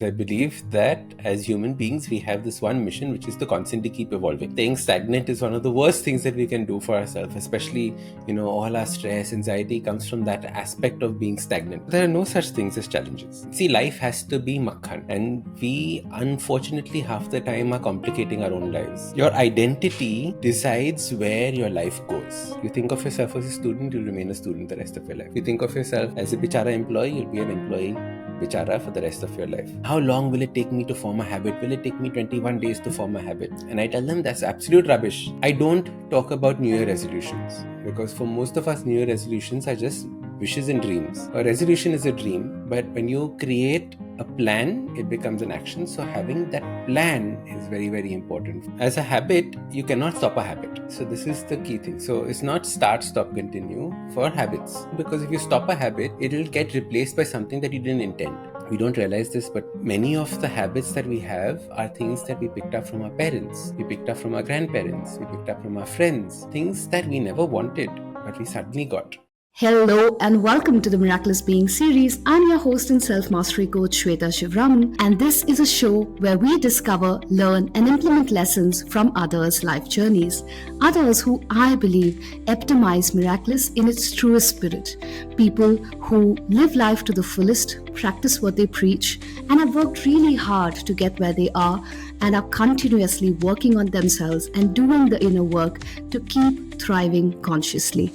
I believe that as human beings, we have this one mission, which is to constantly keep evolving. Staying stagnant is one of the worst things that we can do for ourselves, especially, all our stress, anxiety comes from that aspect of being stagnant. There are no such things as challenges. See, life has to be makhan, and we unfortunately half the time are complicating our own lives. Your identity decides where your life goes. You think of yourself as a student, you'll remain a student the rest of your life. You think of yourself as a bichara employee, you'll be an employee bichara for the rest of your life. How long will it take me to form a habit? Will it take me 21 days to form a habit? And I tell them that's absolute rubbish. I don't talk about New Year resolutions because for most of us, New Year resolutions are just wishes and dreams. A resolution is a dream, but when you create a plan, it becomes an action. So having that plan is very, very important. As a habit, you cannot stop a habit. So this is the key thing. So it's not start, stop, continue for habits. Because if you stop a habit, it'll get replaced by something that you didn't intend. We don't realize this, but many of the habits that we have are things that we picked up from our parents, we picked up from our grandparents, we picked up from our friends, things that we never wanted, but we suddenly got. Hello and welcome to the Miraculous Beings Series. I'm your host and self mastery coach Shweta Shivraman, and this is a show where we discover, learn, and implement lessons from others' life journeys. Others who I believe epitomize miraculous in its truest spirit. People who live life to the fullest, practice what they preach, and have worked really hard to get where they are and are continuously working on themselves and doing the inner work to keep thriving consciously.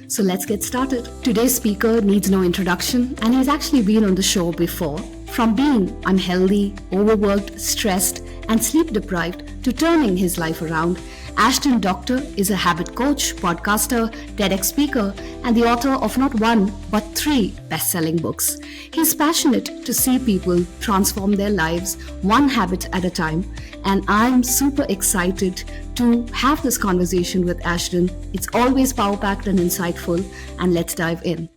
So let's get started. Today's speaker needs no introduction, and he's actually been on the show before. From being unhealthy, overworked, stressed, and sleep deprived to turning his life around, Ashdin Doctor is a habit coach, podcaster, TEDx speaker, and the author of not one but 3 best-selling books. He's passionate to see people transform their lives one habit at a time, and I'm super excited to have this conversation with Ashdin. It's always power-packed and insightful, and let's dive in.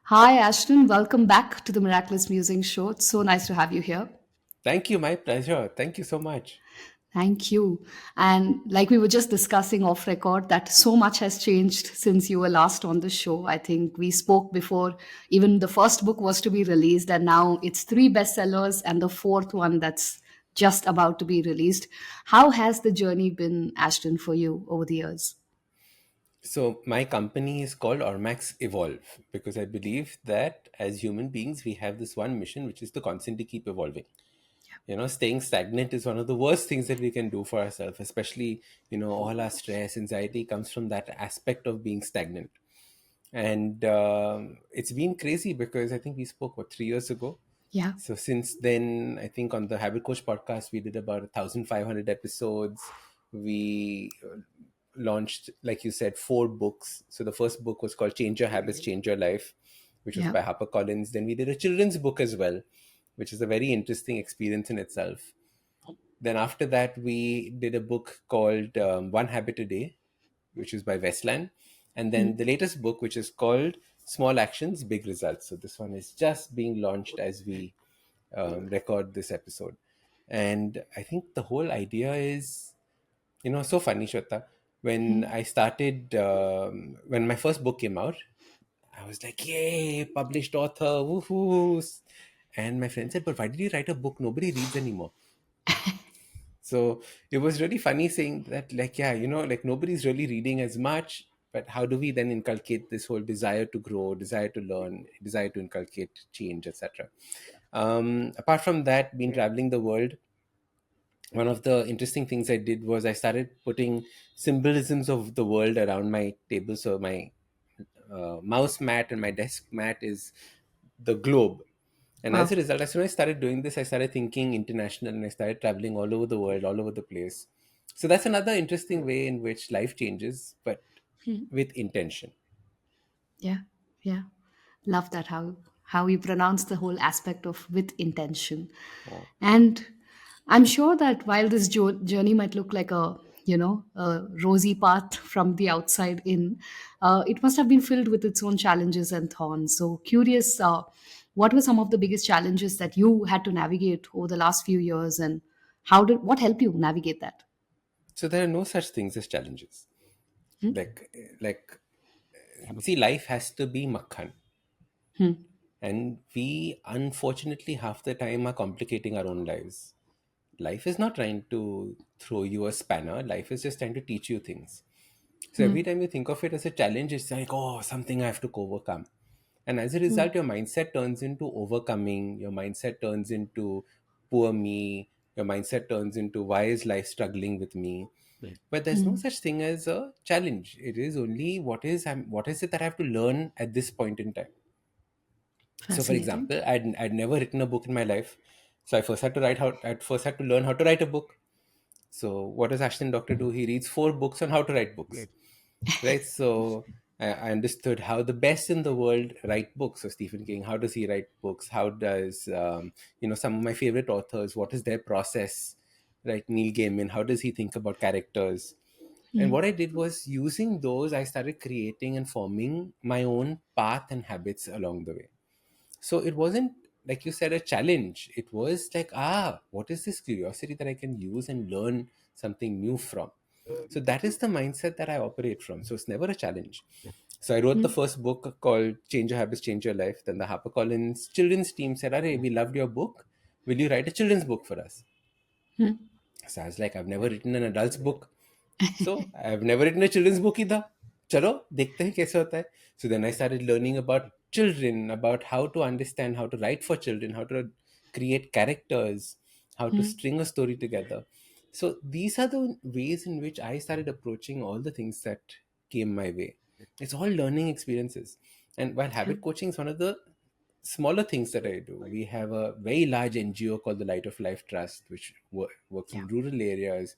Hi, Ashton. Welcome back to the Miraculous Musings Show. It's so nice to have you here. Thank you, my pleasure. Thank you so much. Thank you. And like we were just discussing off record, that so much has changed since you were last on the show. I think we spoke before, even the first book was to be released, and now it's 3 bestsellers and the fourth one that's just about to be released. How has the journey been, Ashton, for you over the years? So my company is called Ormax Evolve because I believe that as human beings, we have this one mission, which is to constantly keep evolving. Staying stagnant is one of the worst things that we can do for ourselves, especially, all our stress, anxiety comes from that aspect of being stagnant. And it's been crazy because I think we spoke, 3 years ago? Yeah. So since then, I think on the Habit Coach podcast, we did about 1,500 episodes. We launched, like you said, 4 books. So the first book was called Change Your Habits, Change Your Life, which was Yeah. by HarperCollins. Then we did a children's book as well, which is a very interesting experience in itself. Then after that, we did a book called One Habit a Day, which is by Westland. And then the latest book, which is called Small Actions, Big Results. So this one is just being launched as we record this episode. And I think the whole idea is, so funny, Shweta. When I started, when my first book came out, I was like, yay, published author, woohoo. And my friend said, but why did you write a book? Nobody reads anymore. So it was really funny saying that, like, yeah, like nobody's really reading as much, but how do we then inculcate this whole desire to grow, desire to learn, desire to inculcate change, etc. Apart from that, been traveling the world. One of the interesting things I did was I started putting symbolisms of the world around my table. So my mouse mat and my desk mat is the globe. And as a Wow. result, as soon as I started doing this, I started thinking international and I started traveling all over the world, all over the place. So that's another interesting way in which life changes, but with intention. Yeah. Yeah. Love that how you pronounce the whole aspect of with intention. Oh. And I'm sure that while this journey might look like a rosy path from the outside in, it must have been filled with its own challenges and thorns. So curious, what were some of the biggest challenges that you had to navigate over the last few years, and what helped you navigate that? So there are no such things as challenges. Hmm? Like, see, life has to be makhan. And we, unfortunately, half the time are complicating our own lives. Life is not trying to throw you a spanner, life is just trying to teach you things. So every time you think of it as a challenge, it's like, oh, something I have to overcome. And as a result, your mindset turns into overcoming, your mindset turns into poor me, your mindset turns into why is life struggling with me. But there's no such thing as a challenge. It is only what is it that I have to learn at this point in time. So, for Fascinating. example, I'd never written a book in my life. So I first had to learn how to write a book. So what does Ashdin Doctor do? He reads 4 books on how to write books, right? So I understood how the best in the world write books. So Stephen King, how does he write books? How does some of my favorite authors? What is their process? Right, Neil Gaiman. How does he think about characters? And what I did was using those, I started creating and forming my own path and habits along the way. So it wasn't, like you said, a challenge. It was like, what is this curiosity that I can use and learn something new from? So that is the mindset that I operate from. So it's never a challenge. So I wrote the first book called Change Your Habits, Change Your Life. Then the HarperCollins children's team said, "Arey, we loved your book. Will you write a children's book for us?" So I was like, I've never written an adult's book. So I've never written a children's book either. चलो देखते हैं कैसे होता है. So then I started learning about children, about how to understand, how to write for children, how to create characters, how to string a story together. So these are the ways in which I started approaching all the things that came my way. It's all learning experiences. And while habit coaching is one of the smaller things that I do. We have a very large NGO called the Light of Life Trust, which works in rural areas,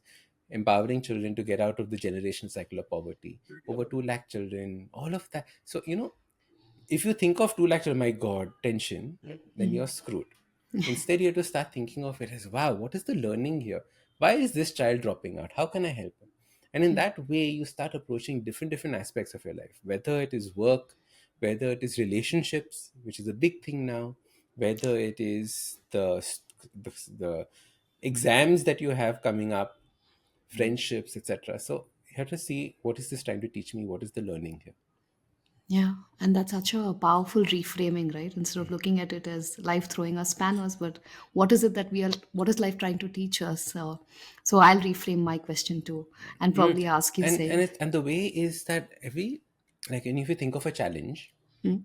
empowering children to get out of the generational cycle of poverty. Over 2 lakh children, all of that. So, if you think of 2 lakh children, my God, tension, then you're screwed. Instead, you have to start thinking of it as, wow, what is the learning here? Why is this child dropping out? How can I help him? And in that way, you start approaching different aspects of your life, whether it is work, whether it is relationships, which is a big thing now, whether it is the exams that you have coming up, friendships, etc. So you have to see, what is this trying to teach me? What is the learning here? Yeah, and that's such a powerful reframing, right? Instead of looking at it as life throwing us spanners, but what is it that what is life trying to teach us? So I'll reframe my question too, and Mm. probably ask you And same. and the way is that and if you think of a challenge, Mm,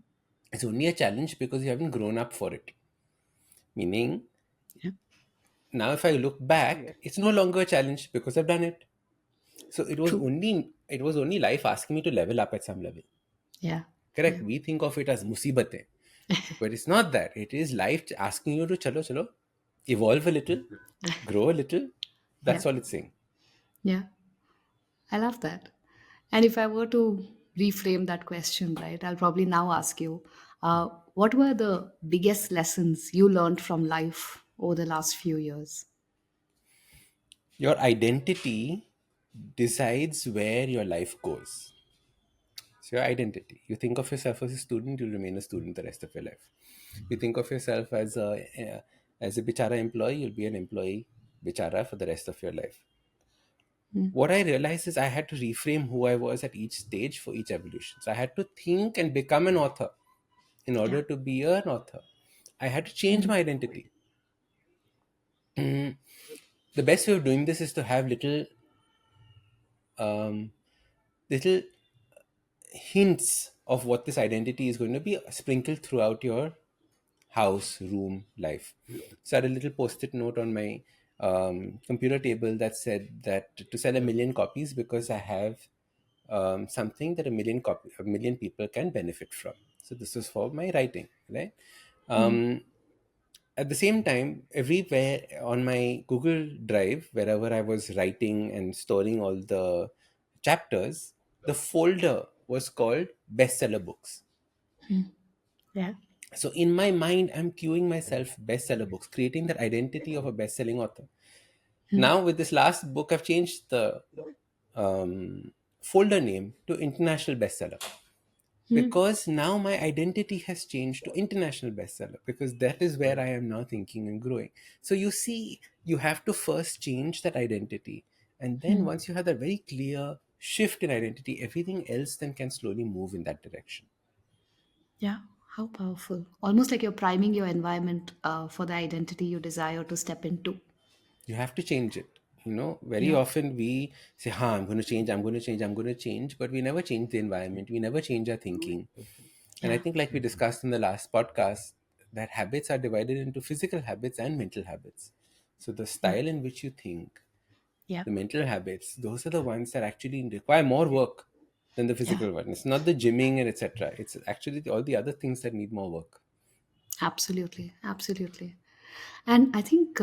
it's only a challenge because you haven't grown up for it. Meaning, yeah, now if I look back, it's no longer a challenge because I've done it. So true. it was only life asking me to level up at some level. Yeah, Correct. yeah, We think of it as musibate, but it's not that. It is life asking you to chalo, evolve a little, grow a little. yeah, That's all it's saying. yeah. I love that. And if I were to reframe that question, right, I'll probably now ask you, what were the biggest lessons you learned from life over the last few years? Your identity decides where your life goes. It's your identity. You think of yourself as a student, you'll remain a student the rest of your life. You think of yourself as a bichara employee, you'll be an employee bichara for the rest of your life. What I realized is I had to reframe who I was at each stage for each evolution. So I had to think and become an author in Yeah. order to be an author. I had to change my identity. The best way of doing this is to have um, little hints of what this identity is going to be sprinkled throughout your house, room, life. So I had a little post-it note on my computer table that said that to sell 1 million copies, because I have something that a million people can benefit from. So this is for my writing, right? Um, at the same time, everywhere on my Google Drive, wherever I was writing and storing all the chapters, the folder was called bestseller books. Yeah. So in my mind, I'm queuing myself bestseller books, creating that identity of a best-selling author. Now with this last book, I've changed the folder name to international bestseller, because now my identity has changed to international bestseller, because that is where I am now thinking and growing. So you see, you have to first change that identity, and then once you have that very clear shift in identity, everything else then can slowly move in that direction. Yeah, How powerful. Almost like you're priming your environment for the identity you desire to step into. You have to change it. Very Yeah. often we say, I'm going to change, I'm going to change, I'm going to change, but we never change the environment, we never change our thinking. And I Yeah. think, like we discussed in the last podcast, that habits are divided into physical habits and mental habits. So the style in which you think, Yeah. the mental habits, those are the ones that actually require more work than the Yeah. physical one. It's not the gymming and etc. It's actually all the other things that need more work. Absolutely. Absolutely. And I think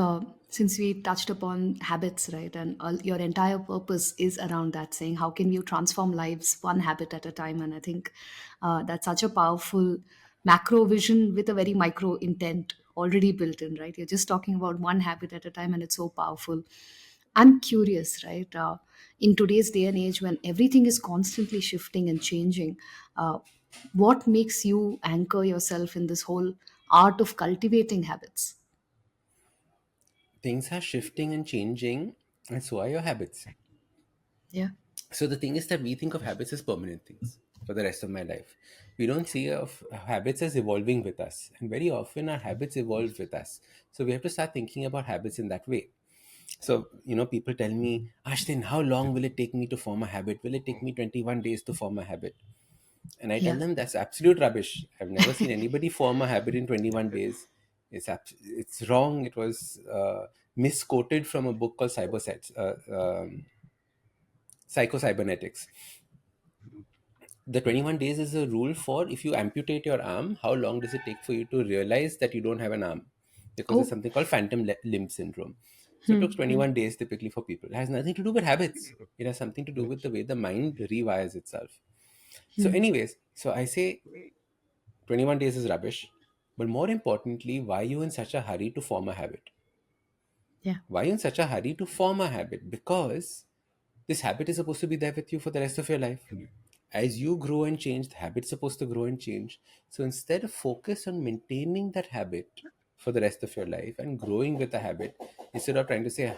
since we touched upon habits, right, and your entire purpose is around that, saying how can you transform lives one habit at a time. And I think that's such a powerful macro vision with a very micro intent already built in, right? You're just talking about one habit at a time, and it's so powerful. I'm curious, right? In today's day and age, when everything is constantly shifting and changing, uh, what makes you anchor yourself in this whole art of cultivating habits? Things are shifting and changing, and so are your habits. Yeah. So the thing is that we think of habits as permanent things for the rest of my life. We don't see of habits as evolving with us, and very often our habits evolve with us. So we have to start thinking about habits in that way. So people tell me, Ashton, how long will it take me to form a habit? Will it take me 21 days to form a habit? And I tell Yeah. them that's absolute rubbish. I've never seen anybody form a habit in 21 days. It's wrong. It was misquoted from a book called Psycho-Cybernetics. The 21 days is a rule for if you amputate your arm, how long does it take for you to realize that you don't have an arm? Because there's Oh. something called phantom limb syndrome. So it took 21 days typically for people. It has nothing to do with habits. It has something to do with the way the mind rewires itself. So, anyways, so I say 21 days is rubbish. But more importantly, why are you in such a hurry to form a habit? Yeah. Why are you in such a hurry to form a habit? Because this habit is supposed to be there with you for the rest of your life. As you grow and change, the habit's supposed to grow and change. So instead of focus on maintaining that habit for the rest of your life and growing with the habit, instead of trying to say,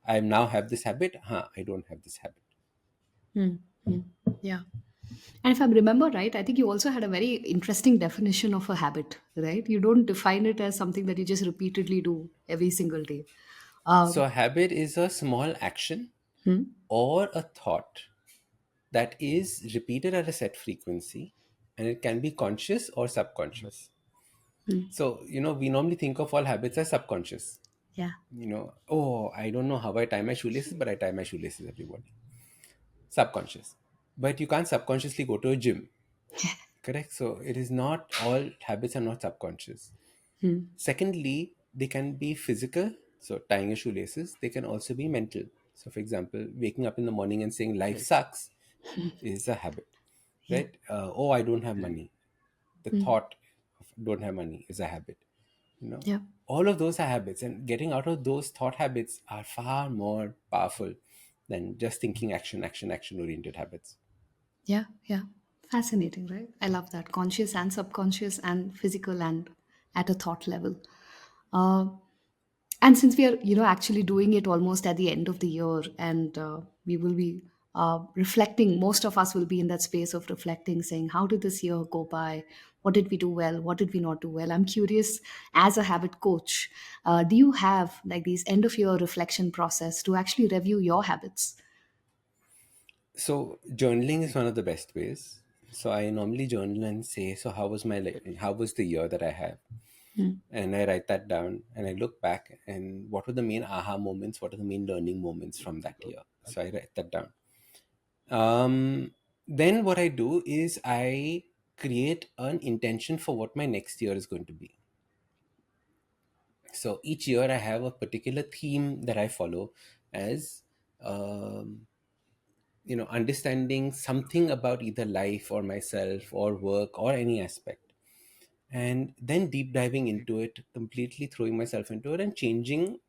I now have this habit, I don't have this habit. Yeah. And if I remember right, I think you also had a very interesting definition of a habit, right? You don't define it as something that you just repeatedly do every single day. So Um, a habit is a small action or a thought that is repeated at a set frequency, and it can be conscious or subconscious. So, we normally think of all habits as subconscious. yeah. Oh, I don't know how I tie my shoelaces, but I tie my shoelaces every morning. Subconscious. But you can't subconsciously go to a gym, correct? So it is not, all habits are not subconscious. Secondly, they can be physical, so tying your shoelaces. They can also be mental. So, for example, waking up in the morning and saying life sucks is a habit, Yeah. right? Oh, I don't have money. The thought of don't have money is a habit. you know Yeah. all of those are habits, and getting out of those thought habits are far more powerful than just thinking action oriented habits. Yeah. Yeah. Fascinating, right? I love that. Conscious and subconscious and physical and at a thought level. Uh, and since we are actually doing it almost at the end of the year, and we will be reflecting, most of us will be in that space of reflecting, saying how did this year go by, what did we do well, what did we not do well. I'm curious, as a habit coach, do you have like these end of year reflection process to actually review your habits? So journaling is one of the best ways. So I normally journal and say, so how was the year that I have, and I write that down and I look back and what were the main aha moments, what are the main learning moments from that year. So I write that down. Then what I do is I create an intention for what my next year is going to be. So each year I have a particular theme that I follow as, um, understanding something about either life or myself or work or any aspect, and then deep diving into it, completely throwing myself into it and changing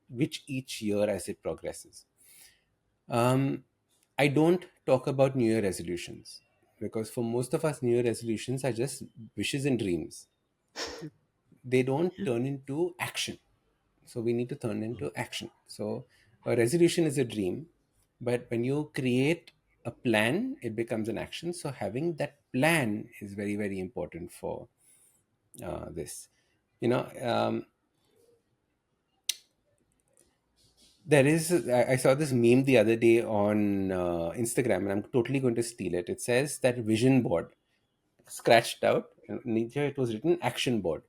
which each year as it progresses. I don't talk about New Year resolutions, because for most of us, New Year resolutions are just wishes and dreams. They don't turn into action. So we need to turn into action. So a resolution is a dream, but when you create a plan, it becomes an action. So having that plan is very, very important for. this. You know, there is. I saw this meme the other day on Instagram, and I'm totally going to steal it. It says that vision board scratched out, and near it was written action board.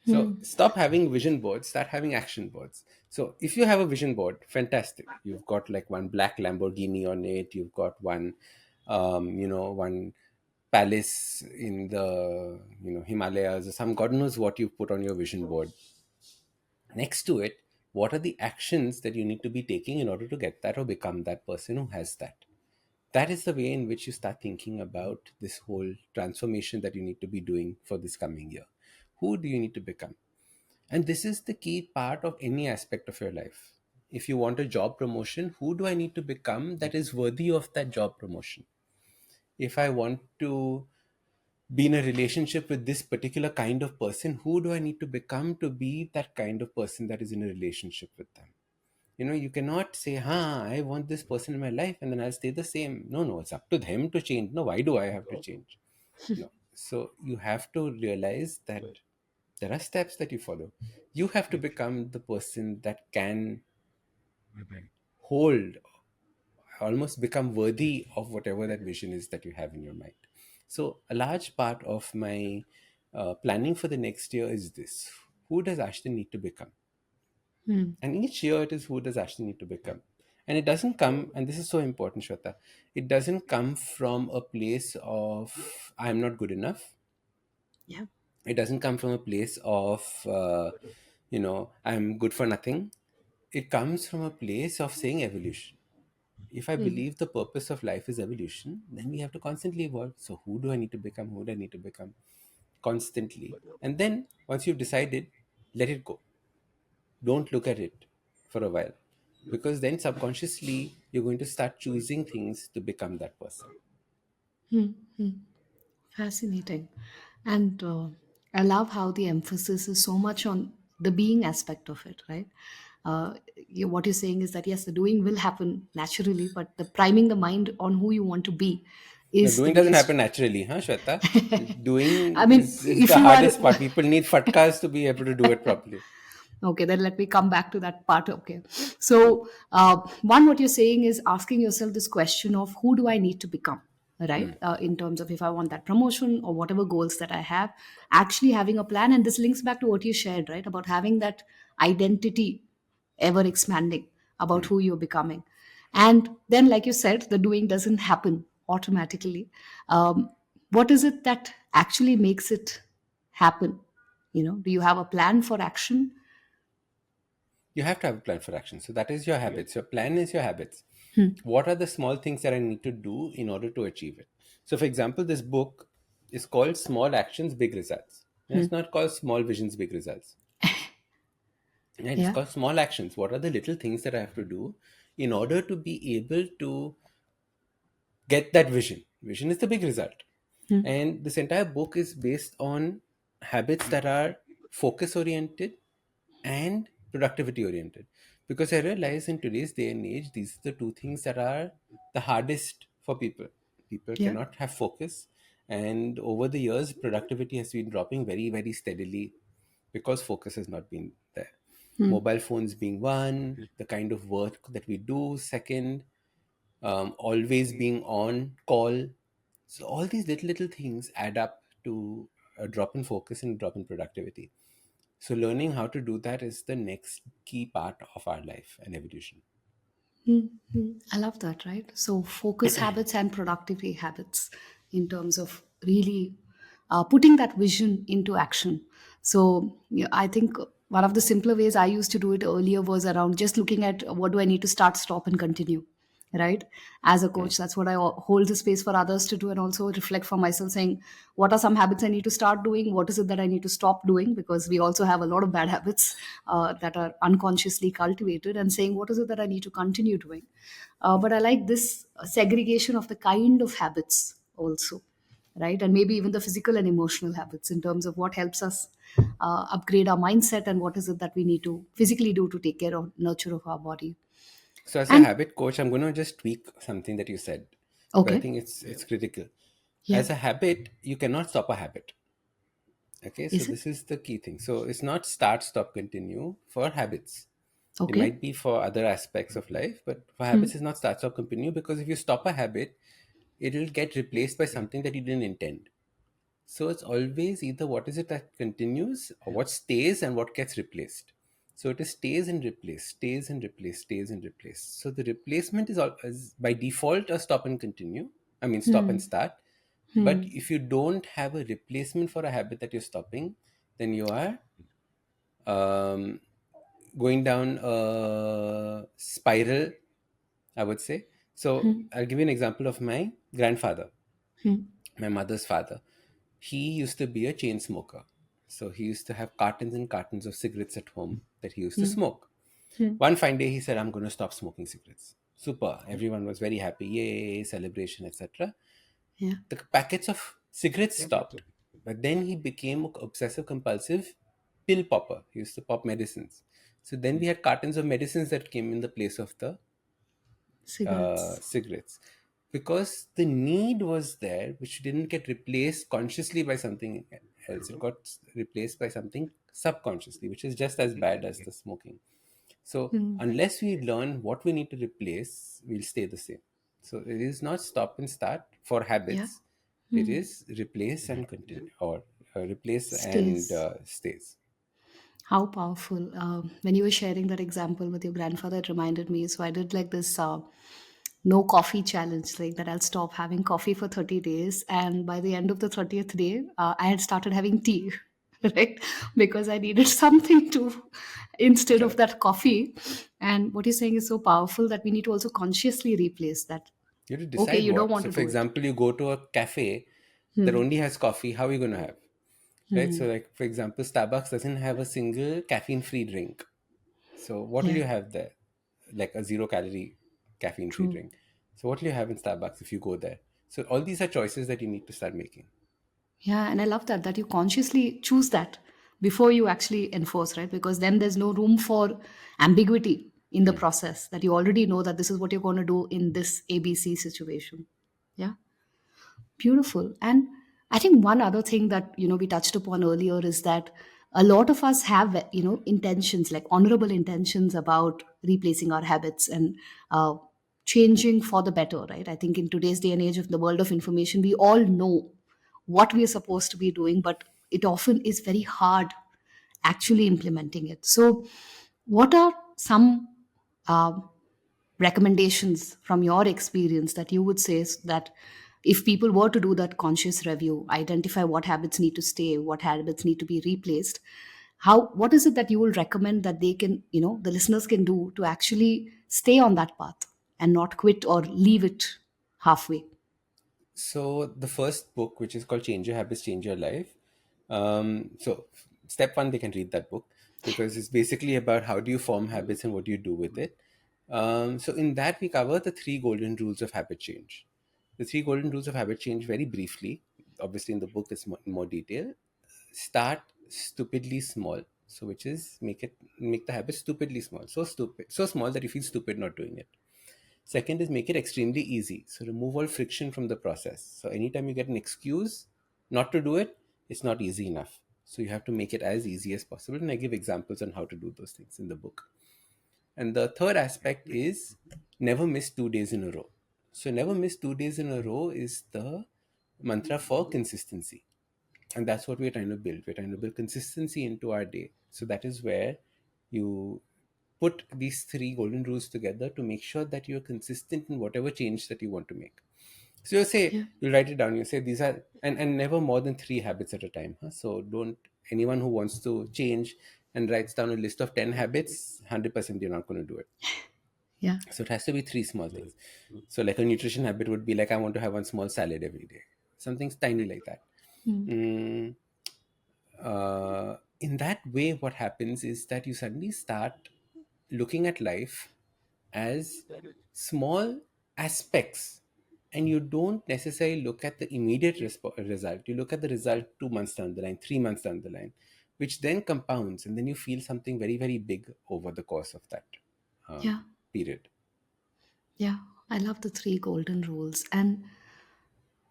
So stop having vision boards, start having action boards. So if you have a vision board, fantastic. You've got like one black Lamborghini on it. You've got one, one palace in the Himalayas or some God knows what you've put on your vision board. Next to it, what are the actions that you need to be taking in order to get that or become that person who has that? That is the way in which you start thinking about this whole transformation that you need to be doing for this coming year. Who do you need to become? And this is the key part of any aspect of your life. If you want a job promotion, who do I need to become that is worthy of that job promotion? If I want to be in a relationship with this particular kind of person, who do I need to become to be that kind of person that is in a relationship with them? You cannot say, I want this person in my life and then I'll stay the same. No, no, it's up to them to change. No, why do I have to change? No. So you have to realize that there are steps that you follow. You have to become the person that can hold, almost become worthy of whatever that vision is that you have in your mind. So a large part of my planning for the next year is this: who does Ashton need to become? And each year it is, who does Ashton need to become? And it doesn't come, and this is so important, Shweta, it doesn't come from a place of I'm not good enough. Yeah. It doesn't come from a place of I'm good for nothing. It comes from a place of saying evolution. If I believe the purpose of life is evolution, then we have to constantly evolve. So who do I need to become? Who do I need to become? Constantly. And then once you've decided, let it go. Don't look at it for a while. Because then subconsciously you're going to start choosing things to become that person. Fascinating. And I love how the emphasis is so much on the being aspect of it, right? What you're saying is that yes, the doing will happen naturally, but the priming the mind on who you want to be Now, is the doing doesn't biggest. happen naturally, huh, Shweta? I Doing mean, is if the you are hardest part. People need fatkas to be able to do it properly. okay, then let me come back to that part. Okay. So, one, what you're saying is asking yourself this question of who do I need to become, right? In terms of if I want that promotion or whatever goals that I have, actually having a plan. And this links back to what you shared, right? About having that identity ever expanding about who you're becoming. And then, like you said, the doing doesn't happen automatically. Um, what is it that actually makes it happen? Do you have a plan for action? You have to have a plan for action. So that is your habits. Your plan is your habits. What are the small things that I need to do in order to achieve it? So, for example, this book is called Small Actions, Big Results. And it's not called Small Visions, Big Results. And it's Yeah. called Small Actions. What are the little things that I have to do in order to be able to get that vision? Vision is the big result. And this entire book is based on habits that are focus oriented and productivity oriented. Because I realize in today's day and age, these are the two things that are the hardest for people. People Yeah. cannot have focus. And over the years, productivity has been dropping very, very steadily because focus has not been there. Mobile phones being one, the kind of work that we do, second, always being on call. So all these little things add up to a drop in focus and a drop in productivity. So learning how to do that is the next key part of our life and evolution. I love that, right? So, focus habits and productivity habits in terms of really putting that vision into action. So, yeah, I think one of the simpler ways I used to do it earlier was around just looking at what do I need to start, stop, and continue, right? As a coach, that's what I hold the space for others to do, and also reflect for myself, saying what are some habits I need to start doing, what is it that I need to stop doing, because we also have a lot of bad habits that are unconsciously cultivated, and saying what is it that I need to continue doing. But I like this segregation of the kind of habits also, right? And maybe even the physical and emotional habits in terms of what helps us upgrade our mindset, and what is it that we need to physically do to take care of nurture of our body. So as a And habit coach, I'm going to just tweak something that you said because I okay. think it's critical. Yeah. As a habit, you cannot stop a habit. Okay, so Is it? this is the key thing. So it's not start, stop, continue for habits. It Okay. might be for other aspects of life, but for Hmm. habits, it's not start, stop, continue, because if you stop a habit, it'll get replaced by something that you didn't intend. So it's always either what is it that continues or what stays and what gets replaced. So it is stays and replace, stays and replace, stays and replace. So the replacement is by default a stop and continue. I mean, stop and start. But Hmm. if you don't have a replacement for a habit that you're stopping, then you are um, going down a spiral, I would say. So I'll give you an example of my grandfather, Hmm. my mother's father. He used to be a chain smoker. So he used to have cartons and cartons of cigarettes at home that he used to Hmm. smoke. Hmm. One fine day, he said, I'm going to stop smoking cigarettes. Super. Everyone was very happy. Yay, celebration, etc. Yeah. The packets of cigarettes stopped. But then he became obsessive compulsive pill popper. He used to pop medicines. So then we had cartons of medicines that came in the place of the Cigarettes. cigarettes, because the need was there, which didn't get replaced consciously by something else. It got replaced by something subconsciously, which is just as bad as the smoking. So Hmm. unless we learn what we need to replace, we'll stay the same. So it is not stop and start for Yeah. habits. It is replace and continue, or replace and Stays. stays. How powerful. When you were sharing that example with your grandfather, it reminded me. So I did like this no coffee challenge, like that I'll stop having coffee for 30 days. And by the end of the 30th day, I had started having tea, right? Because I needed something to, instead of Correct. that coffee. And what you're saying is so powerful that we need to also consciously replace that. You have to Okay, decide you don't what. want So, to for do it. example, you go to a cafe that only has coffee. How are you going to have? Right? So, like, for example, Starbucks doesn't have a single caffeine free drink. So what will Yeah, you have there? Like a 0 calorie caffeine free true. drink. So what will you have in Starbucks if you go there? So all these are choices that you need to start making. Yeah, and I love that you consciously choose that before you actually enforce, right? Because then there's no room for ambiguity in the process, that you already know that this is what you're going to do in this ABC situation. Yeah. Beautiful. And I think one other thing that, we touched upon earlier is that a lot of us have, intentions, like honorable intentions about replacing our habits and changing for the better, right? I think in today's day and age of the world of information, we all know what we are supposed to be doing, but it often is very hard actually implementing it. So, what are some um recommendations from your experience that you would say that if people were to do that conscious review, identify what habits need to stay, what habits need to be replaced, how, what is it that you will recommend that they can, the listeners can do to actually stay on that path and not quit or leave it halfway? So the first book, which is called Change Your Habits, Change Your Life. So step one, they can read that book, because it's basically about how do you form habits and what do you do with it. So in that we cover the three golden rules of habit change. The three golden rules of habit change very briefly. Obviously, in the book, it's in more detail. Start stupidly small. So which is make the habit stupidly small. So stupid, so small that you feel stupid not doing it. Second is make it extremely easy. So remove all friction from the process. So anytime you get an excuse not to do it, it's not easy enough. So you have to make it as easy as possible. And I give examples on how to do those things in the book. And the third aspect is never miss 2 days in a row. So never miss 2 days in a row is the mantra for consistency. And that's what we're trying to build. We're trying to build consistency into our day. So that is where you put these three golden rules together to make sure that you're consistent in whatever change that you want to make. So you say, Yeah. you write it down, you say these are, and never more than three habits at a time. Huh? So don't, anyone who wants to change and writes down a list of 10 habits, 100% you're not going to do it. Yeah. So it has to be three small things. So like a nutrition habit would be like, I want to have one small salad every day. Something tiny like that. Mm, in that way, what happens is that you suddenly start looking at life as small aspects, and you don't necessarily look at the immediate result. You look at the result 2 months down the line, 3 months down the line, which then compounds, and then you feel something very, very big over the course of that Yeah. period. Yeah. I love the three golden rules. And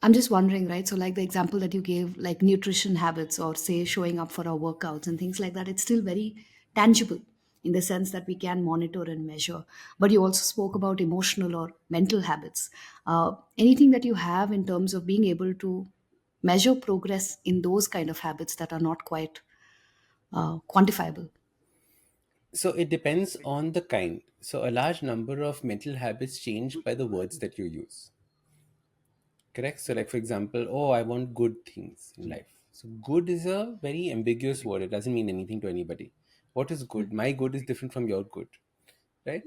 I'm just wondering, right? So, like the example that you gave, like nutrition habits or say showing up for our workouts and things like that, it's still very tangible in the sense that we can monitor and measure. But you also spoke about emotional or mental habits. Anything that you have in terms of being able to measure progress in those kind of habits that are not quite quantifiable? So it depends on the kind. So a large number of mental habits change by the words that you use. Correct? So, like for example, oh, I want good things in life. So good is a very ambiguous word. It doesn't mean anything to anybody. What is good? My good is different from your good, right?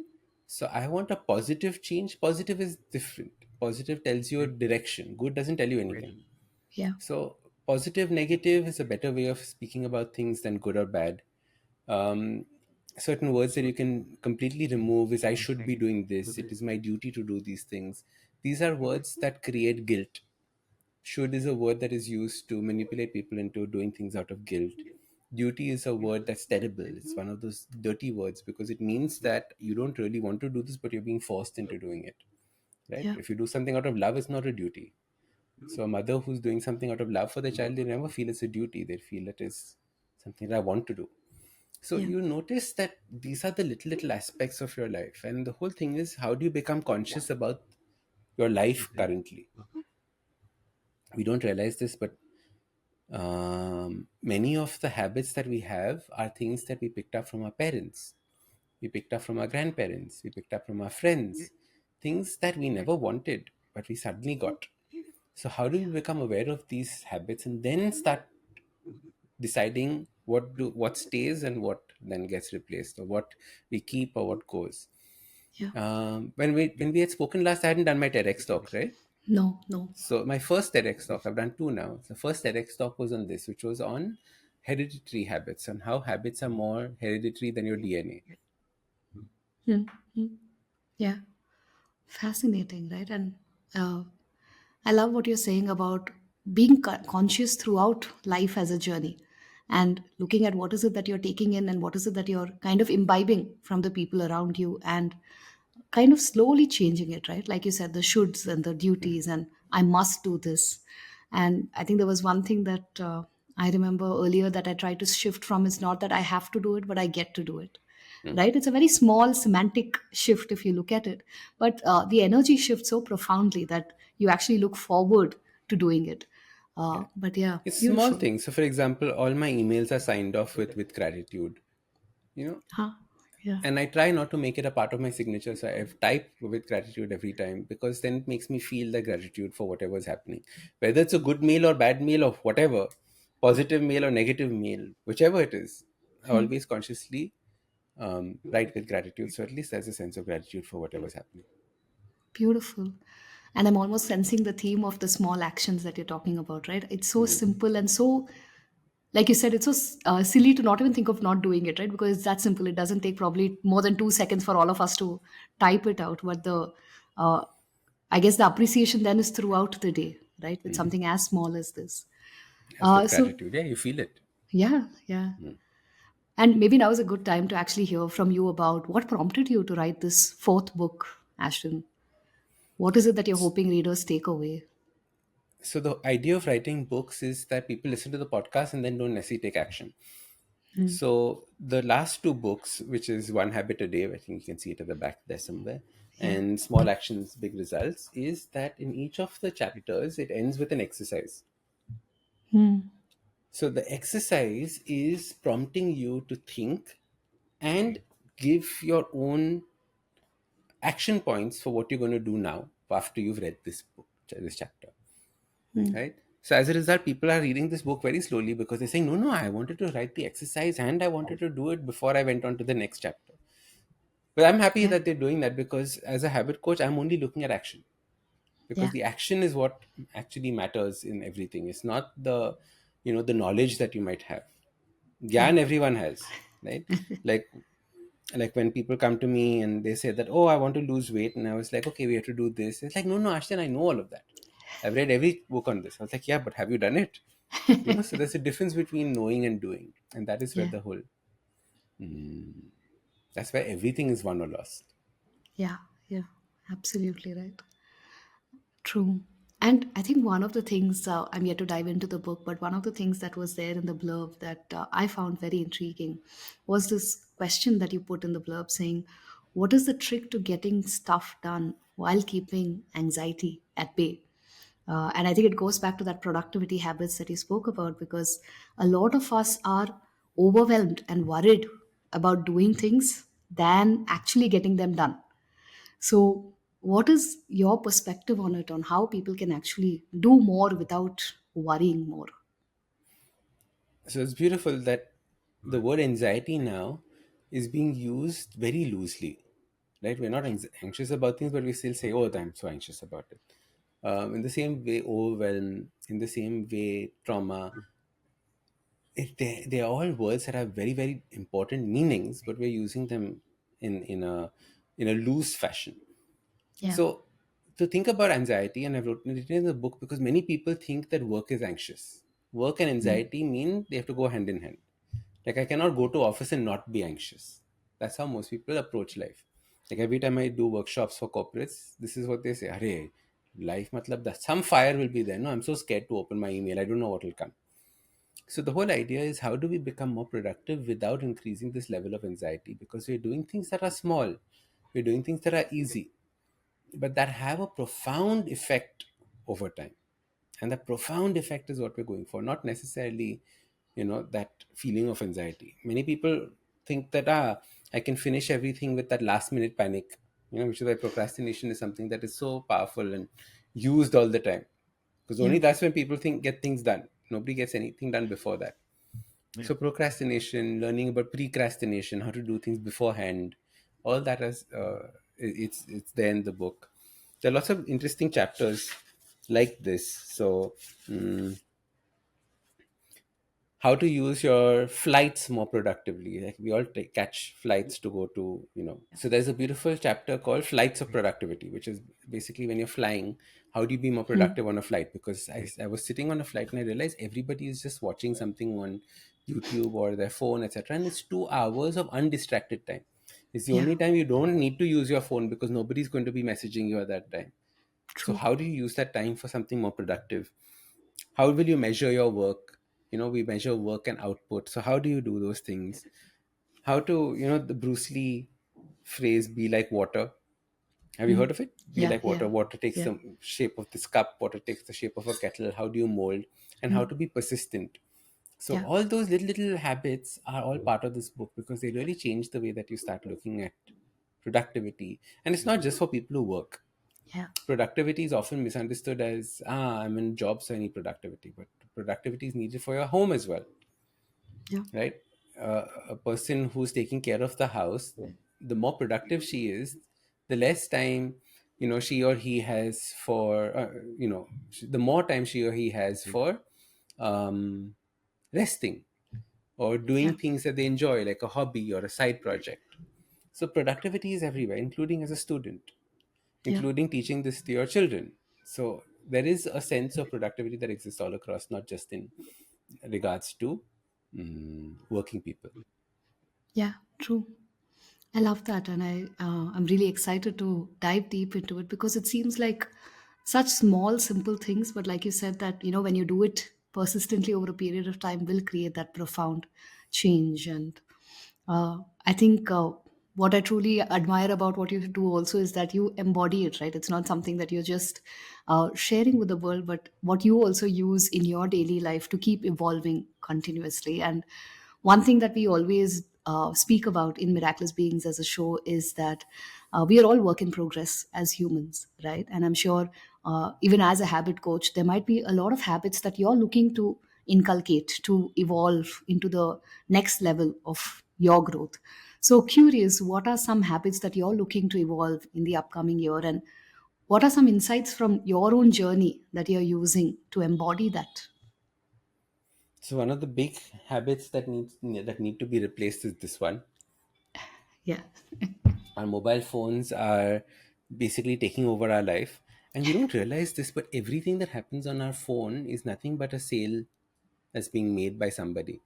So I want a positive change. Positive is different. Positive tells you a direction. Good doesn't tell you anything. Yeah, So positive, negative is a better way of speaking about things than good or bad. um, Certain words that you can completely remove is I should be doing this, it is my duty to do these things. These are words that create guilt. Should is a word that is used to manipulate people into doing things out of guilt. Duty is a word that's terrible. It's one of those dirty words because it means that you don't really want to do this, but you're being forced into doing it. Right? yeah, If you do something out of love, it's not a duty. So a mother who's doing something out of love for the child, they never feel it's a duty. They feel it is something that I want to do. So yeah, you notice that these are the little aspects of your life, and the whole thing is how do you become conscious about your life currently? We don't realize this, but many of the habits that we have are things that we picked up from our parents, we picked up from our grandparents, we picked up from our friends, things that we never wanted but we suddenly got. So how do we become aware of these habits and then start deciding what stays and what then gets replaced, or what we keep or what goes? yeah. When we had spoken last, I hadn't done my TEDx talk, right? No, no. So my first TEDx talk, I've done two now. The first TEDx talk was on this, which was on hereditary habits and how habits are more hereditary than your DNA. Hmm. Hmm. Yeah. Fascinating, right? And uh, I love what you're saying about being conscious throughout life as a journey and looking at what is it that you're taking in and what is it that you're kind of imbibing from the people around you and kind of slowly changing it, right? Like you said, the shoulds and the duties, and I must do this. And I think there was one thing that I remember earlier that I tried to shift from is not that I have to do it, but I get to do it. Mm. Right? It's a very small semantic shift if you look at it, but the energy shifts so profoundly that you actually look forward to doing it. Yeah. But yeah, It's small beautiful. things. So for example, all my emails are signed off with gratitude. You know, Huh? Yeah, and I try not to make it a part of my signature. So I type with gratitude every time because then it makes me feel the gratitude for whatever is happening, whether it's a good meal or bad meal or whatever, positive meal or negative meal, whichever it is. I always consciously write with gratitude. So at least there's a sense of gratitude for whatever's happening. beautiful. And I'm almost sensing the theme of the small actions that you're talking about, right? It's so Mm. simple and so, like you said, it's so silly to not even think of not doing it, right? Because it's that simple. It doesn't take probably more than 2 seconds for all of us to type it out. But uh, I guess the appreciation then is throughout the day, right? With something as small as this. As with So gratitude, yeah, you feel it. yeah, yeah. And maybe now is a good time to actually hear from you about what prompted you to write this fourth book, Ashton. What is it that you're hoping readers take away? So the idea of writing books is that people listen to the podcast and then don't necessarily take action. So the last two books, which is One Habit a Day, I think you can see it at the back there somewhere, Yeah. and Small Actions, Big Results, is that in each of the chapters it ends with an exercise. Hmm. So the exercise is prompting you to think and give your own action points for what you're going to do now after you've read this book, this chapter, right? So as a result, people are reading this book very slowly because they're saying, no, no, I wanted to write the exercise and I wanted to do it before I went on to the next chapter. But I'm happy Yeah. that they're doing that because as a habit coach, I'm only looking at action, because Yeah. the action is what actually matters in everything. It's not the knowledge that you might have. Yeah. Gyan everyone has, right? Like like when people come to me and they say that, oh, I want to lose weight, and I was like, okay, we have to do this. It's like, no, no, Ashton, I know all of that. I've read every book on this. I was like, yeah, but have you done it? So there's a difference between knowing and doing, and that is where Yeah. the whole that's where everything is won or lost. Yeah. Yeah. Absolutely right. True. And I think one of the things, I'm yet to dive into the book, but one of the things that was there in the blurb that I found very intriguing was this question that you put in the blurb saying, what is the trick to getting stuff done while keeping anxiety at bay? And I think it goes back to that productivity habits that you spoke about, because a lot of us are overwhelmed and worried about doing things than actually getting them done. So, what is your perspective on it, on how people can actually do more without worrying more? So it's beautiful that the word anxiety now is being used very loosely, right? We're not anxious about things, but we still say, "Oh, I'm so anxious about it." In the same way, overwhelm. In the same way, trauma. They're all words that have very, very important meanings, but we're using them in a loose fashion. Yeah. So to think about anxiety, and I've written it in the book because many people think that work is anxious. Work and Mm. anxiety mean they have to go hand in hand. Like I cannot go to office and not be anxious. That's how most people approach life. Like every time I do workshops for corporates, this is what they say. Arey, life matlab that some fire will be there. No, I'm so scared to open my email. I don't know what will come. So the whole idea is how do we become more productive without increasing this level of anxiety? Because we're doing things that are small. We're doing things that are easy but that have a profound effect over time, and the profound effect is what we're going for, not necessarily that feeling of anxiety. Many people think that I can finish everything with that last minute panic, which is why procrastination is something that is so powerful and used all the time, because Yeah. only that's when people think get things done. Nobody gets anything done before that. Yeah. So procrastination, learning about precrastination, how to do things beforehand, all that is it's there in the book. There are lots of interesting chapters like this. So how to use your flights more productively. Like we all catch flights to go to, So there's a beautiful chapter called Flights of Productivity, which is basically when you're flying, how do you be more Mm. productive on a flight? Because I was sitting on a flight and I realized everybody is just watching something on YouTube or their phone, etc. And it's 2 hours of undistracted time. It's the Yeah. only time you don't need to use your phone because nobody's going to be messaging you at that time. So True. how do you use that time for something more productive? How will you measure your work? We measure work and output. So how do you do those things? How to, the Bruce Lee phrase, be like water. Have you Mm. heard of it? Be Yeah. like Yeah. water. Water takes Yeah. the shape of this cup. Water takes the shape of a kettle. How do you mold? And how Mm. to be persistent. So Yeah. all those little habits are all part of this book because they really change the way that you start looking at productivity. And it's not just for people who work. Yeah. Productivity is often misunderstood as I'm in jobs, so I need productivity, but productivity is needed for your home as well, Yeah. right? A person who's taking care of the house, the more productive she is, the less time she or he has for the more time she or he has for um, resting or Yeah. doing things that they enjoy, like a hobby or a side project. So productivity is everywhere, including as a student, Yeah. including teaching this to your children. So there is a sense of productivity that exists all across, not just in regards to working people. Yeah. True. I love that, and I'm really excited to dive deep into it because it seems like such small, simple things. But like you said, that when you do it persistently over a period of time, will create that profound change. And I think what I truly admire about what you do also is that you embody it. Right, it's not something that you're just sharing with the world, but what you also use in your daily life to keep evolving continuously. And one thing that we always speak about in Miraculous Beings as a show is that we are all work in progress as humans, right? And I'm sure even as a habit coach, there might be a lot of habits that you're looking to inculcate to evolve into the next level of your growth. So, curious, what are some habits that you're looking to evolve in the upcoming year? And what are some insights from your own journey that you're using to embody that? So one of the big habits that need to be replaced is this one. Yeah. Our mobile phones are basically taking over our life, and we don't realize this, but everything that happens on our phone is nothing but a sale that's being made by somebody.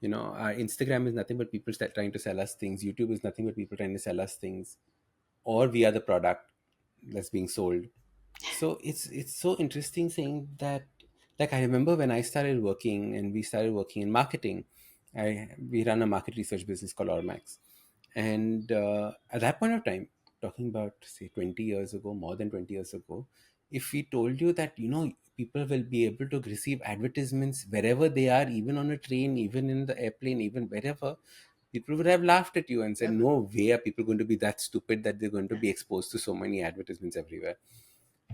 Our Instagram is nothing but people trying to sell us things. YouTube is nothing but people trying to sell us things, or we are the product that's being sold. So it's so interesting saying that. Like, I remember when I started working and we started working in marketing, we run a market research business called Ormax, and at that point of time, talking about say 20 years ago, more than 20 years ago, if we told you that people will be able to receive advertisements wherever they are, even on a train, even in the airplane, even wherever, people would have laughed at you and said, no way are people going to be that stupid that they're going to be exposed to so many advertisements everywhere.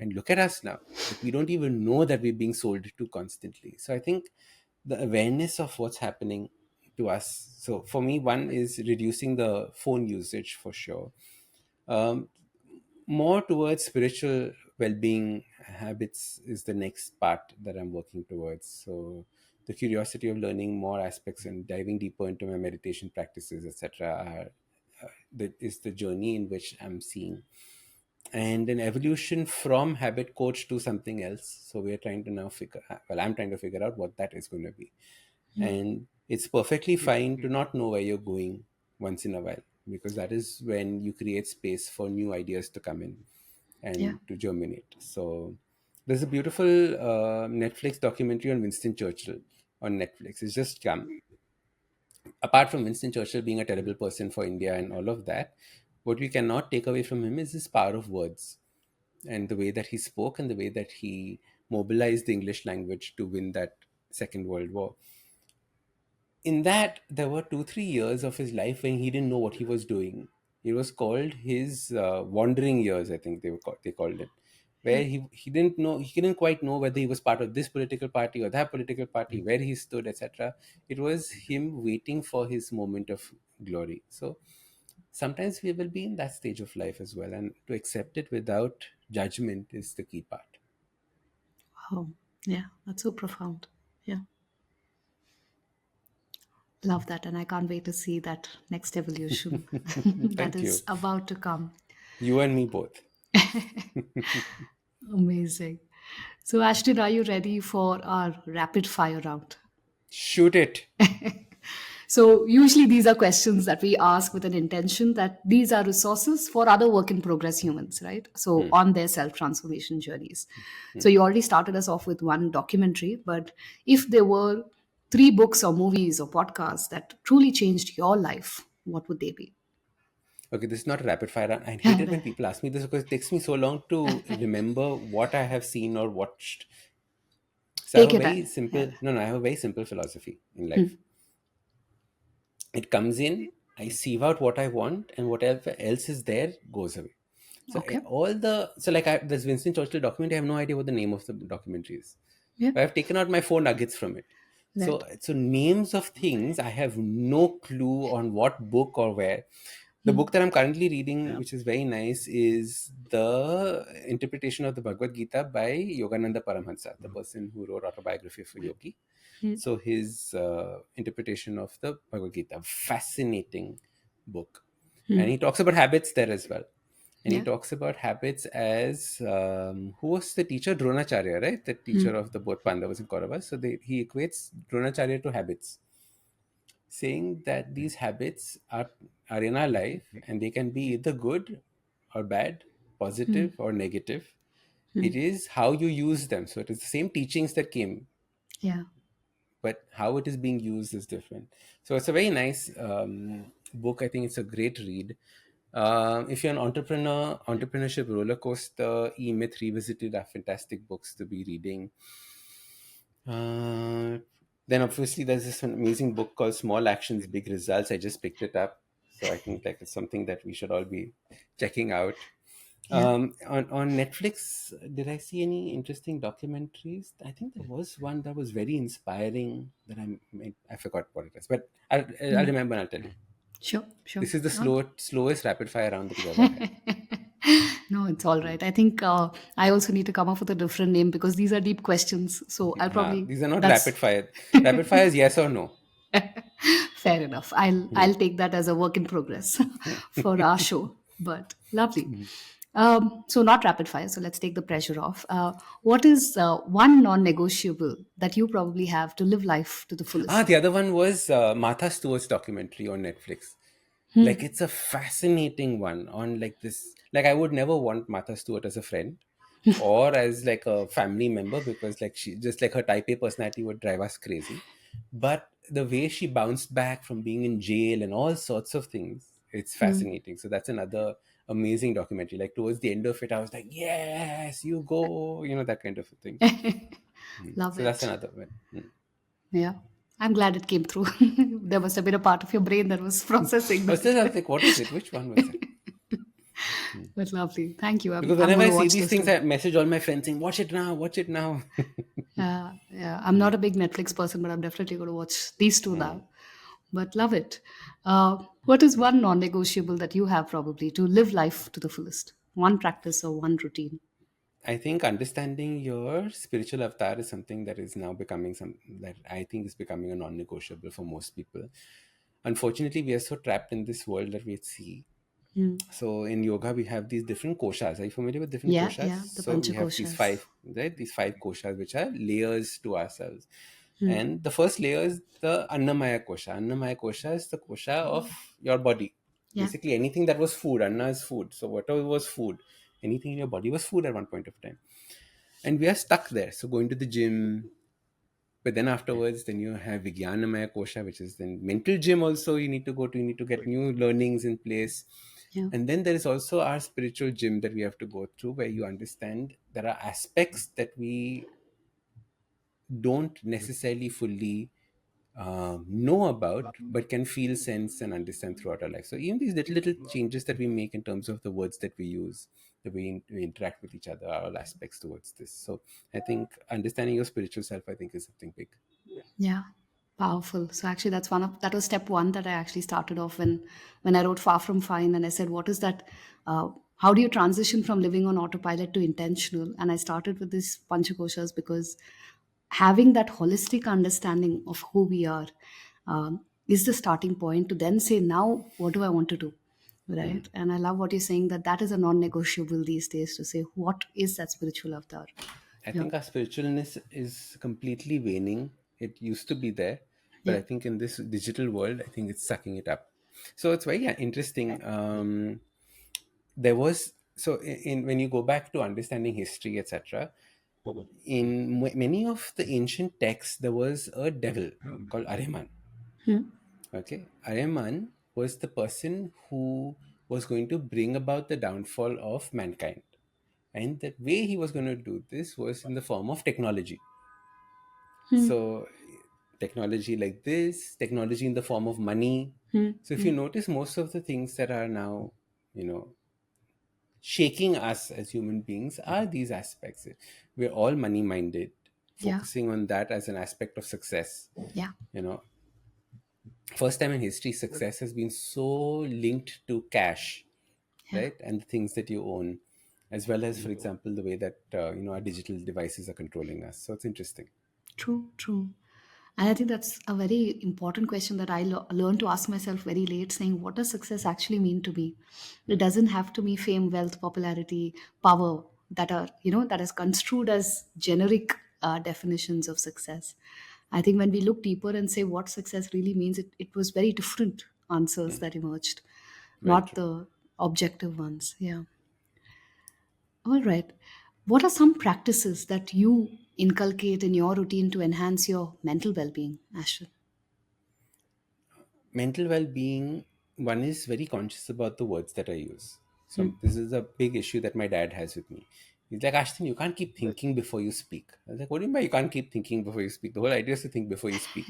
And look at us now. Like, we don't even know that we're being sold to constantly. So I think the awareness of what's happening to us. So for me, one is reducing the phone usage for sure. Um, More towards spiritual well-being habits is the next part that I'm working towards. So the curiosity of learning more aspects and diving deeper into my meditation practices, etc., that is the journey in which I'm seeing, and an evolution from habit coach to something else. So we're trying to now I'm trying to figure out what that is going to be. And it's perfectly fine to not know where you're going once in a while, because that is when you create space for new ideas to come in Yeah. and to germinate. So there's a beautiful Netflix documentary on Winston Churchill on Netflix. It's just come. Apart from Winston Churchill being a terrible person for India and all of that, what we cannot take away from him is his power of words and the way that he spoke and the way that he mobilized the English language to win that Second World War. In that, there were 2 3 years of his life when he didn't know what he was doing. It was called his wandering years, I think they called it, Yeah. where he didn't quite know whether he was part of this political party or that political party, where he stood, etc. It was him waiting for his moment of glory. So sometimes we will be in that stage of life as well, and to accept it without judgment is the key part. Oh, yeah. That's so profound. Yeah. Love that. And I can't wait to see that next evolution that Thank is you. about to come. You and me both. Amazing. So, Ashton, are you ready for our rapid fire round? Shoot it. So, usually these are questions that we ask with an intention that these are resources for other work in progress humans, right? So, Hmm. on their self transformation journeys. Hmm. So, you already started us off with one documentary, but if there were three books or movies or podcasts that truly changed your life, what would they be? Okay, this is not a rapid fire round. I hate it when people ask me this because it takes me so long to remember what I have seen or watched. So I have Take a your very time. Yeah. simple, no, no, I have a very simple philosophy in life. It comes in, I sieve out what I want, and whatever else is there goes away. So Okay. this Winston Churchill documentary, I have no idea what the name of the documentary is. Yeah. But I've taken out my four nuggets from it. Right. So names of things, I have no clue on what book or where. The book that I'm currently reading, which is very nice, is the interpretation of the Bhagavad Gita by Yogananda Paramhansa, the person who wrote Autobiography of a Yogi. So his interpretation of the Bhagavad Gita, fascinating book. And he talks about habits there as well. And he Yeah. talks about habits as who was the teacher? Dronacharya, right? The teacher of the both Pandavas and Kauravas. So he equates Dronacharya to habits, saying that these habits are in our life and they can be either good or bad, positive or negative. It is how you use them. So it is the same teachings that came, Yeah. but how it is being used is different. So it's a very nice book. I think it's a great read. If you're an entrepreneur, Entrepreneurship Roller Coaster, E-Myth Revisited are fantastic books to be reading. Uh, then obviously there's this amazing book called Small Actions, Big Results. I just picked it up. So I think like it's something that we should all be checking out. Yeah. On Netflix, did I see any interesting documentaries? I think there was one that was very inspiring that I forgot what it is, but I'll remember and I'll tell you. Sure. Sure. This is the Oh. slowest rapid fire round that you've ever had. No, it's all right. I think I also need to come up with a different name because these are deep questions. So I'll probably These are not that's rapid fire. Rapid fire is yes or no. fair enough. I'll take that as a work in progress for our show. But lovely. So not rapid fire. So let's take the pressure off. What is one non-negotiable that you probably have to live life to the fullest? The other one was Martha Stewart's documentary on Netflix. Like, it's a fascinating one on like this. Like, I would never want Martha Stewart as a friend, or as like a family member, because like she just like her type A personality would drive us crazy. But the way she bounced back from being in jail and all sorts of things, it's fascinating. So that's another amazing documentary. Like towards the end of it, I was like, yes, you go, that kind of a thing. Love So that's it. another one. Yeah. I'm glad it came through. There must have been a part of your brain that was processing But that. still, I was like, what is it? Which one was that? But lovely. Thank you. I'm, Because I'm whenever going I to see watch these those things, too. I message all my friends saying, watch it now, watch it now. Yeah. Yeah. I'm not a big Netflix person, but I'm definitely going to watch these two now. But love it. What is one non negotiable that you have probably to live life to the fullest? One practice or one routine? I think understanding your spiritual avatar is something that is now becoming some that I think is becoming a non-negotiable for most people. Unfortunately, we are so trapped in this world that we see. Hmm. So in yoga, we have these different koshas. Are you familiar with different Yeah. koshas? Yeah. The So we have these Panchakoshas. five, right? These five koshas, which are layers to ourselves. Hmm. And the first layer is the Annamaya kosha. Annamaya kosha is the kosha of your body. Yeah. Basically, anything that was food, Anna is food. So whatever was food, anything in your body was food at one point of time, and we are stuck there. So going to the gym, but then afterwards, then you have Vijnanamaya Kosha, which is then mental gym. Also, you need to go to. You need to get new learnings in place, Yeah. and then there is also our spiritual gym that we have to go through, where you understand there are aspects that we don't necessarily fully know about, but can feel, sense, and understand throughout our life. So even these little changes that we make in terms of the words that we use, the way we interact with each other, are all aspects towards this. So I think understanding your spiritual self, I think, is something big. Yeah, powerful. So actually, that was step one that I actually started off when I wrote Far From Fine, and I said, what is that? How do you transition from living on autopilot to intentional? And I started with this Panchakoshas because having that holistic understanding of who we are is the starting point to then say, now what do I want to do? Right. And I love what you're saying, that is a non-negotiable these days, to say what is that spiritual avatar. I Yeah. think our spiritualness is completely waning. It used to be there, but Yeah. I think in this digital world, I think it's sucking it up. So it's very interesting. There was so in when you go back to understanding history, etc. In many of the ancient texts, there was a devil called Ahriman. Okay, Ahriman was the person who was going to bring about the downfall of mankind, and the way he was going to do this was in the form of technology. So technology like this, technology in the form of money. So if you notice, most of the things that are now, you know, shaking us as human beings are these aspects. We're all money minded, Yeah. focusing on that as an aspect of success. Yeah. You know, first time in history, success has been so linked to cash, Yeah. right? And the things that you own, as well as, for example, the way that, our digital devices are controlling us. So it's interesting. True, true. And I think that's a very important question that I learned to ask myself very late, saying, what does success actually mean to me? It doesn't have to be fame, wealth, popularity, power that are, that is construed as generic definitions of success. I think when we look deeper and say what success really means, it was very different answers that emerged, Very not true. the objective ones. Yeah. All right. What are some practices that you inculcate in your routine to enhance your mental well being, Ashton? Mental well-being, one is very conscious about the words that I use. So this is a big issue that my dad has with me. He's like, Ashton, you can't keep thinking before you speak. I was like, what do you mean by you can't keep thinking before you speak? The whole idea is to think before you speak,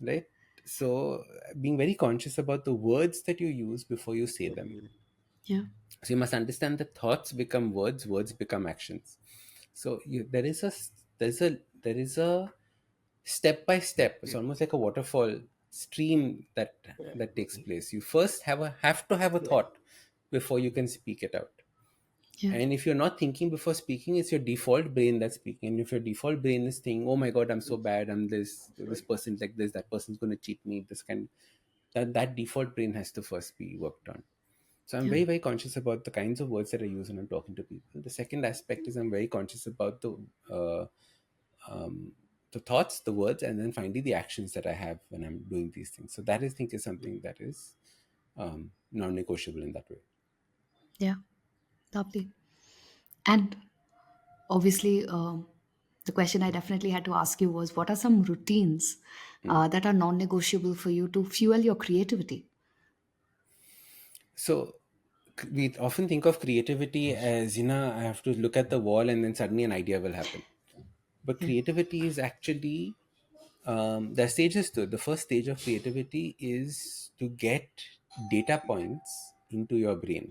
right? So being very conscious about the words that you use before you say them. Yeah. So you must understand that thoughts become words, words become actions. So there is a step by step. It's almost like a waterfall stream that takes place. You first have to have a thought before you can speak it out. Yeah. And if you're not thinking before speaking, it's your default brain that's speaking. And if your default brain is thinking, "Oh my God, I'm so bad. I'm this person's like this. That person's going to cheat me." This kind that default brain has to first be worked on. So I'm Yeah. very, very conscious about the kinds of words that I use when I'm talking to people. The second aspect is I'm very conscious about uh, the thoughts, the words, and then finally the actions that I have when I'm doing these things. So that I think is something that is non-negotiable in that way. Yeah. Lovely. And obviously, the question I definitely had to ask you was, what are some routines that are non-negotiable for you to fuel your creativity? So we often think of creativity as, I have to look at the wall and then suddenly an idea will happen. But Yeah. creativity is actually, there are stages to it. The first stage of creativity is to get data points into your brain.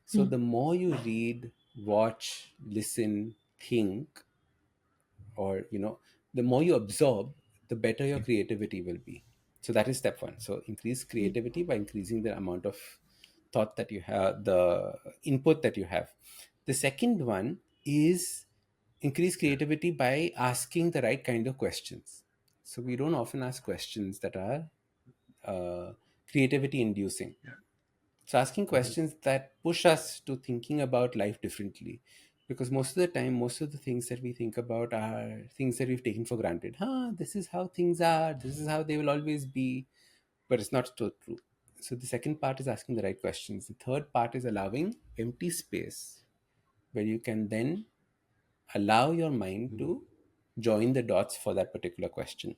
So the more you read, watch, listen, think, or the more you absorb, the better your creativity will be. So that is step one. So increase creativity by increasing the amount of thought that you have, the input that you have. The second one is increase creativity by asking the right kind of questions. So we don't often ask questions that are creativity inducing. So asking questions that push us to thinking about life differently. Because most of the time, most of the things that we think about are things that we've taken for granted. This is how things are, this is how they will always be. But it's not so true. So the second part is asking the right questions. The third part is allowing empty space where you can then allow your mind to join the dots for that particular question.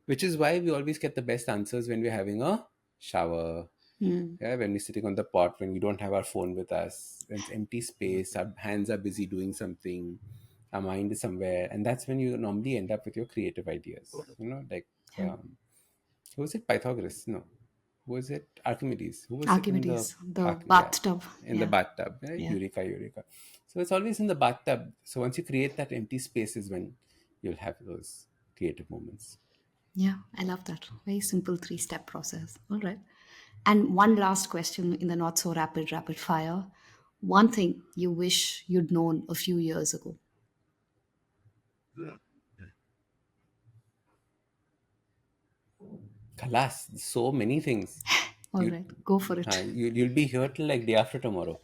Which is why we always get the best answers when we're having a shower, Mm. yeah, when we're sitting on the pot, when we don't have our phone with us, when it's empty space, our hands are busy doing something, our mind is somewhere, and that's when you normally end up with your creative ideas. Like Yeah. who was it? Pythagoras? No. Who was it? Archimedes. Who was it in the Archimedes, the yeah, bathtub. in the Yeah. bathtub? Yeah? Yeah. Eureka, eureka. So it's always in the bathtub. So once you create that empty space is when you'll have those creative moments. Yeah, I love that. Very simple three-step process. All right. And one last question in the not so rapid fire. One thing you wish you'd known a few years ago. Alas, so many things. All You, right, go for it. you'll be here till like day after tomorrow.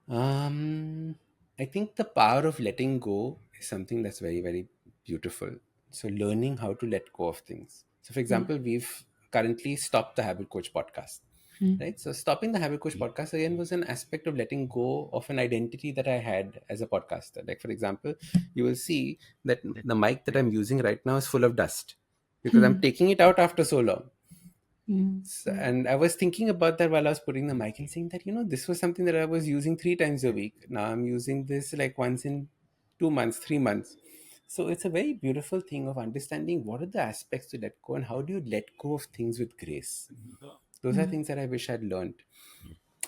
I think the power of letting go is something that's very, very beautiful. So, learning how to let go of things. So, for example, we've currently stopped the Habit Coach podcast, right? So, stopping the Habit Coach podcast again was an aspect of letting go of an identity that I had as a podcaster. Like, for example, you will see that the mic that I'm using right now is full of dust because I'm taking it out after so long. And I was thinking about that while I was putting the mic and saying that, this was something that I was using 3 times a week. Now I'm using this like once in 2 months, 3 months. So it's a very beautiful thing of understanding what are the aspects to let go and how do you let go of things with grace. Those are things that I wish I'd learned.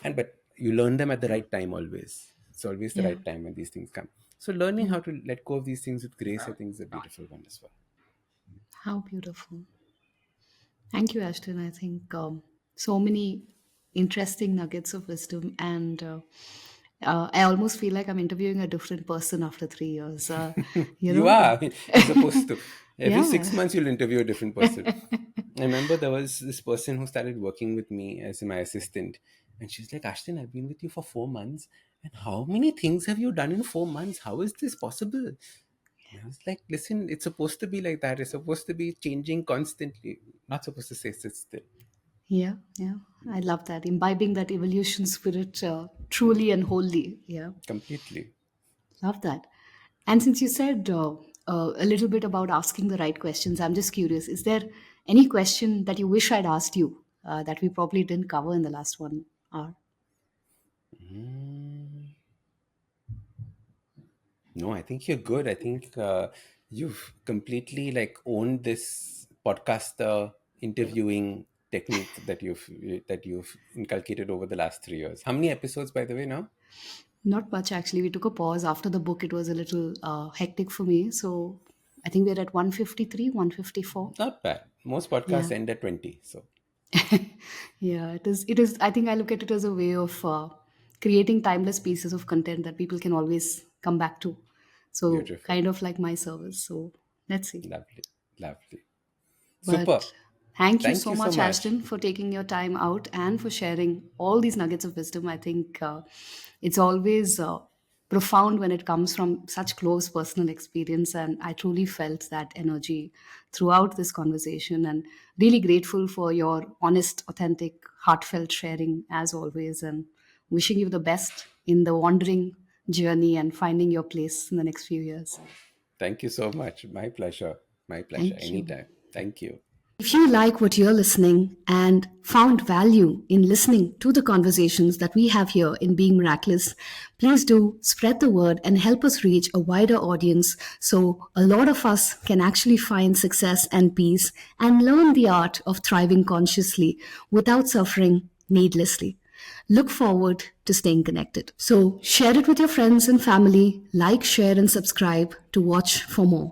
But you learn them at the right time always. It's always the Yeah, right time when these things come. So learning how to let go of these things with grace, I think, is a beautiful one as well. how beautiful. Thank you, Ashton. I think so many interesting nuggets of wisdom, and I almost feel like I'm interviewing a different person after 3 years. You are. You're supposed to. Every Yeah, 6 months, you'll interview a different person. I remember there was this person who started working with me as my assistant. And she's like, Ashton, I've been with you for 4 months. And how many things have you done in 4 months? How is this possible? And I was like, listen, it's supposed to be like that. It's supposed to be changing constantly. Not supposed to say sit still. yeah, yeah. I love that. Imbibing that evolution spirit truly and wholly. Yeah, Completely. love that. And since you said a little bit about asking the right questions, I'm just curious, is there any question that you wish I'd asked you that we probably didn't cover in the last 1 hour? Mm. No, I think you're good. I think you've completely like owned this podcaster interviewing technique that you've inculcated over the last 3 years. How many episodes, by the way, now? Not much, actually. We took a pause after the book. It was a little hectic for me. So I think we're at 153, 154. Not bad. Most Yeah. podcasts end at 20. So Yeah, it is. It is. I think I look at it as a way of creating timeless pieces of content that people can always come back to. So, beautiful. kind of like my service. So, let's see. Lovely. Lovely. Super. But thank you Thank so you so much, much. Ashton, for taking your time out and for sharing all these nuggets of wisdom. I think it's always profound when it comes from such close personal experience. And I truly felt that energy throughout this conversation, and really grateful for your honest, authentic, heartfelt sharing as always. And wishing you the best in the wandering journey and finding your place in the next few years. Thank you so much. My pleasure. My pleasure. Thank you. Anytime. Thank you. If you like what you're listening and found value in listening to the conversations that we have here in Being Miraculous, please do spread the word and help us reach a wider audience so a lot of us can actually find success and peace and learn the art of thriving consciously without suffering needlessly. Look forward to staying connected. So share it with your friends and family, like, share, and subscribe to watch for more.